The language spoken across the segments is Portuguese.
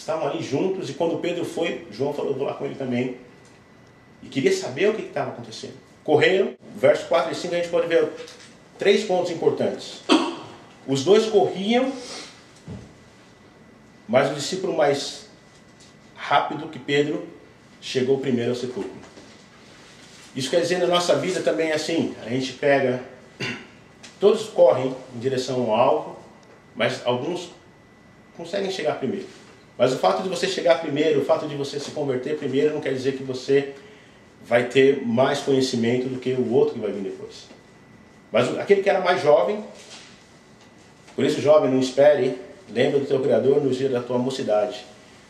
estavam ali juntos, e quando Pedro foi, João falou, vou lá com ele também. E queria saber o que estava acontecendo. Correram, versos 4 e 5 a gente pode ver 3 pontos importantes. Os dois corriam, mas o discípulo mais rápido que Pedro chegou primeiro ao sepulcro. Isso quer dizer, na nossa vida também é assim. A gente pega, todos correm em direção ao alvo, mas alguns conseguem chegar primeiro. Mas o fato de você chegar primeiro, o fato de você se converter primeiro, não quer dizer que você vai ter mais conhecimento do que o outro que vai vir depois. Mas aquele que era mais jovem, por isso, jovem, não espere, lembra do teu Criador nos dias da tua mocidade,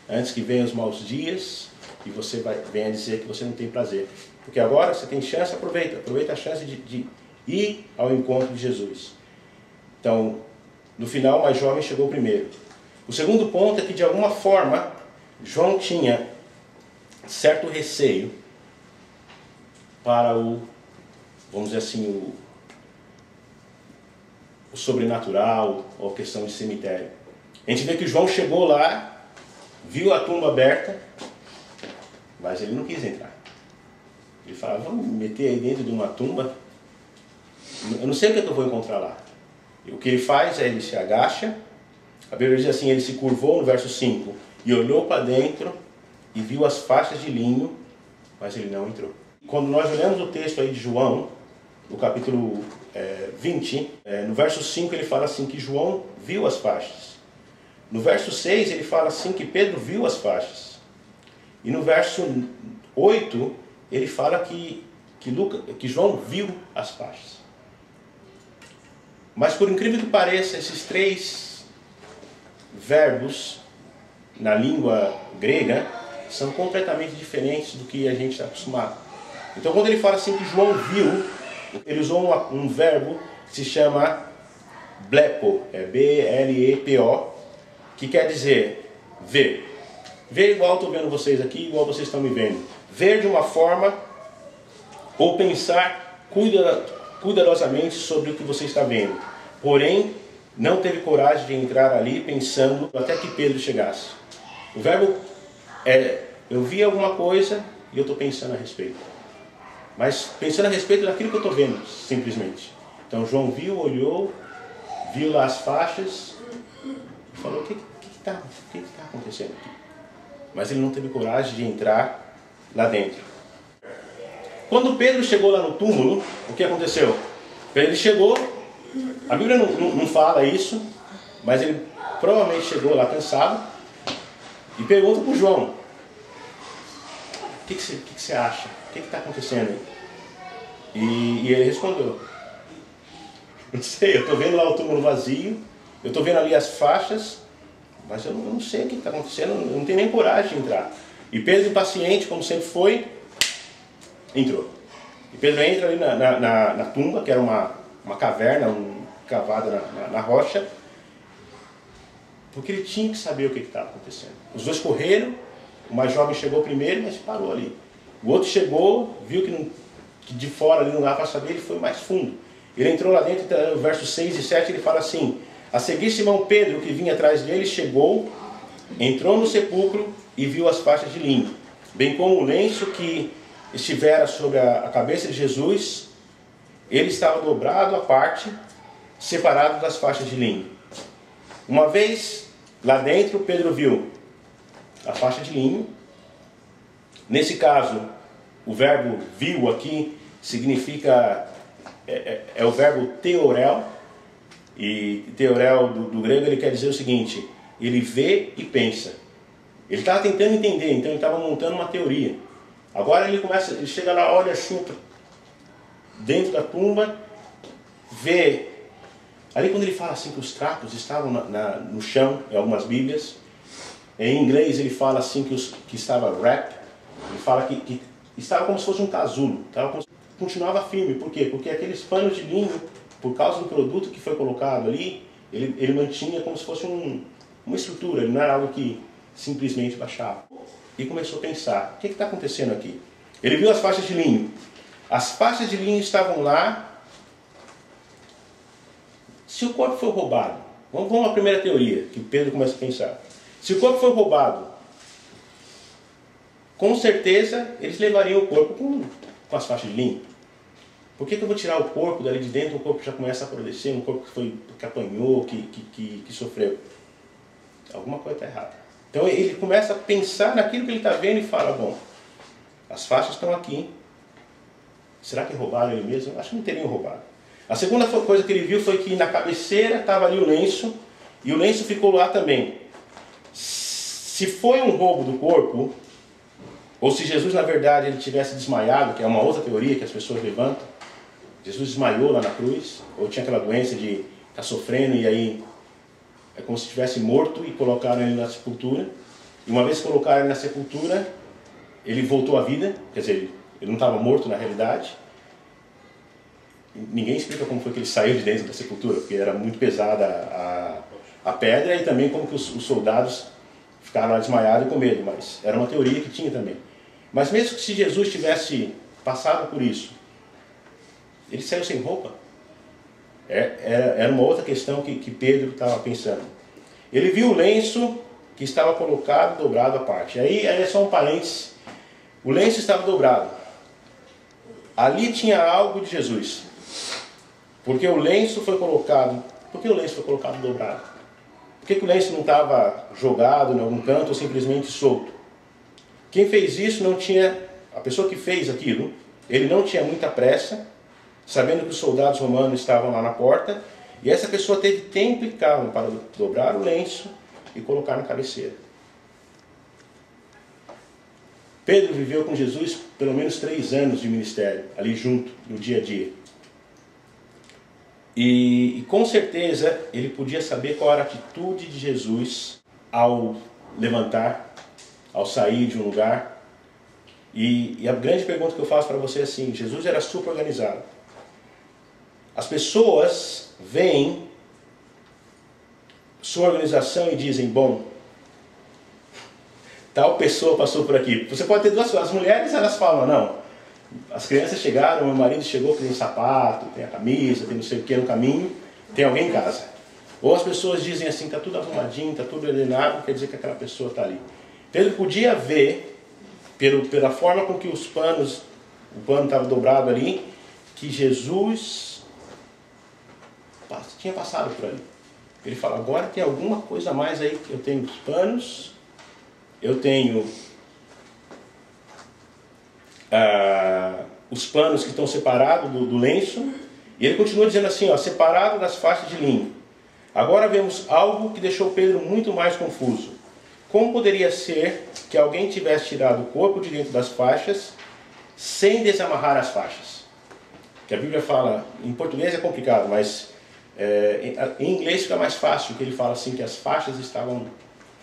antes que venham os maus dias e você venha dizer que você não tem prazer. Porque agora você tem chance, aproveita a chance de ir ao encontro de Jesus. Então, no final, o mais jovem chegou primeiro. O segundo ponto é que, de alguma forma, João tinha certo receio para vamos dizer assim, o sobrenatural, ou a questão de cemitério. A gente vê que João chegou lá, viu a tumba aberta, mas ele não quis entrar. Ele falava, vamos me meter aí dentro de uma tumba? Eu não sei o que eu vou encontrar lá. E o que ele faz é, ele se agacha, a Bíblia diz assim, ele se curvou no verso 5, e olhou para dentro, e viu as faixas de linho, mas ele não entrou. Quando nós olhamos o texto aí de João, no capítulo 20, no verso 5 ele fala assim que João viu as faixas. No verso 6 ele fala assim que Pedro viu as faixas. E no verso 8 ele fala que João viu as faixas. Mas por incrível que pareça, esses 3 verbos na língua grega são completamente diferentes do que a gente está acostumado. Então quando ele fala assim que João viu, ele usou um verbo que se chama blepo, B-L-E-P-O, que quer dizer ver. Ver igual estou vendo vocês aqui, igual vocês estão me vendo. Ver de uma forma ou pensar cuidadosamente sobre o que você está vendo. Porém, não teve coragem de entrar ali pensando até que Pedro chegasse. O verbo é, eu vi alguma coisa e eu estou pensando a respeito. Mas pensando a respeito daquilo que eu estou vendo, simplesmente. Então João viu, olhou, viu lá as faixas e falou, o que está acontecendo aqui? Mas ele não teve coragem de entrar lá dentro. Quando Pedro chegou lá no túmulo, o que aconteceu? Pedro chegou, a Bíblia não fala isso, mas ele provavelmente chegou lá cansado e pergunta para o João, o que você acha? O que está acontecendo aí? E ele respondeu, não sei, eu estou vendo lá o túmulo vazio, eu estou vendo ali as faixas, mas eu não sei o que está acontecendo, eu não tenho nem coragem de entrar. E Pedro, impaciente, como sempre foi, entrou. E Pedro entra ali na tumba, que era uma caverna cavada na rocha, porque ele tinha que saber o que estava acontecendo. Os dois correram, o mais jovem chegou primeiro, mas parou ali. O outro chegou, viu que de fora ali não dava para saber, ele foi mais fundo. Ele entrou lá dentro, no versos 6 e 7, ele fala assim, a seguir Simão Pedro, que vinha atrás dele, chegou, entrou no sepulcro e viu as faixas de linho, bem como o lenço que estivera sobre a cabeça de Jesus, ele estava dobrado à parte, separado das faixas de linho. Uma vez lá dentro, Pedro viu a faixa de linho. Nesse caso, o verbo viu aqui significa, é o verbo teorel, e teorel do grego ele quer dizer o seguinte, ele vê e pensa. Ele estava tentando entender, então ele estava montando uma teoria. Agora ele chega lá, olha assim, dentro da tumba, vê. Ali quando ele fala assim que os trapos estavam no chão, em algumas bíblias, em inglês ele fala assim que estava wrap, ele fala que estava como se fosse um casulo, continuava firme. Por quê? Porque aqueles panos de linho, por causa do produto que foi colocado ali, ele mantinha como se fosse uma estrutura, ele não era algo que simplesmente baixava. E começou a pensar, o que está acontecendo aqui? Ele viu as faixas de linho. As faixas de linho estavam lá. Se o corpo foi roubado, vamos à primeira teoria, que Pedro começa a pensar. Se o corpo foi roubado, com certeza eles levariam o corpo com as faixas de linho. Por que eu vou tirar o corpo dali de dentro? O corpo já começa a apodrecer, um corpo que apanhou, que sofreu. Alguma coisa está errada. Então ele começa a pensar naquilo que ele está vendo e fala, bom, as faixas estão aqui. Será que roubaram ele mesmo? Acho que não teriam roubado. A segunda coisa que ele viu foi que na cabeceira estava ali o lenço, e o lenço ficou lá também. Se foi um roubo do corpo, ou se Jesus na verdade ele tivesse desmaiado, que é uma outra teoria que as pessoas levantam, Jesus desmaiou lá na cruz, ou tinha aquela doença de estar sofrendo e aí é como se estivesse morto e colocaram ele na sepultura. E uma vez que colocaram ele na sepultura, ele voltou à vida, quer dizer, ele não estava morto na realidade. Ninguém explica como foi que ele saiu de dentro da sepultura, porque era muito pesada a pedra, e também como que os soldados ficaram lá desmaiados e com medo, mas era uma teoria que tinha também. Mas mesmo que se Jesus tivesse passado por isso, ele saiu sem roupa. Era uma outra questão que Pedro estava pensando. Ele viu o lenço que estava colocado, dobrado à parte. Aí é só um parênteses. O lenço estava dobrado. Ali tinha algo de Jesus. Porque o lenço foi colocado. Por que o lenço foi colocado dobrado? Por que o lenço não estava jogado em algum canto ou simplesmente solto? Quem fez isso não tinha... A pessoa que fez aquilo, ele não tinha muita pressa, sabendo que os soldados romanos estavam lá na porta, e essa pessoa teve tempo e calma para dobrar o lenço e colocar na cabeceira. Pedro viveu com Jesus pelo menos 3 anos de ministério, ali junto, no dia a dia. E com certeza ele podia saber qual era a atitude de Jesus ao levantar, ao sair de um lugar. E a grande pergunta que eu faço para você é assim, Jesus era super organizado. As pessoas veem sua organização e dizem, bom, tal pessoa passou por aqui. Você pode ter duas coisas. As mulheres, elas falam, não, as crianças chegaram, meu marido chegou, tem sapato, tem a camisa, tem não sei o que no caminho, tem alguém em casa. Ou as pessoas dizem assim, está tudo arrumadinho, está tudo ordenado, quer dizer que aquela pessoa está ali. Pedro podia ver, pela forma com que o pano estava dobrado ali, que Jesus tinha passado por ali. Ele fala, agora tem alguma coisa a mais aí, eu tenho os panos, eu tenho os panos que estão separados do lenço, e ele continua dizendo assim, ó, separado das faixas de linho. Agora vemos algo que deixou Pedro muito mais confuso. Como poderia ser que alguém tivesse tirado o corpo de dentro das faixas sem desamarrar as faixas? Que a Bíblia fala, em português é complicado, mas em inglês fica mais fácil, que ele fala assim que as faixas estavam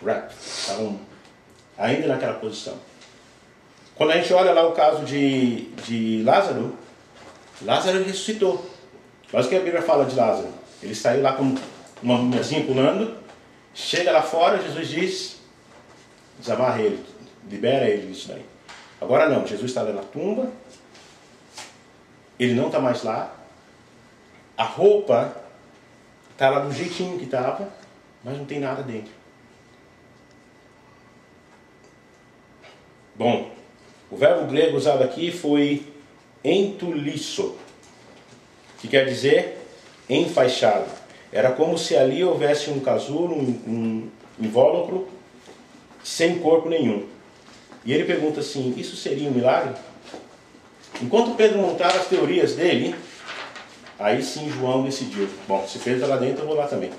wrapped, estavam ainda naquela posição. Quando a gente olha lá o caso de Lázaro, Lázaro ressuscitou. Olha o que a Bíblia fala de Lázaro. Ele saiu lá com uma mulherzinha pulando, chega lá fora, Jesus diz, desamarra ele, libera ele disso daí. Agora não, Jesus está lá na tumba, ele não está mais lá, a roupa está lá do jeitinho que estava, mas não tem nada dentro. Bom, o verbo grego usado aqui foi entulisso, que quer dizer enfaixado. Era como se ali houvesse um casulo, um invólucro, sem corpo nenhum. E ele pergunta assim, isso seria um milagre? Enquanto Pedro montava as teorias dele, aí sim João decidiu, bom, se Pedro está lá dentro, eu vou lá também.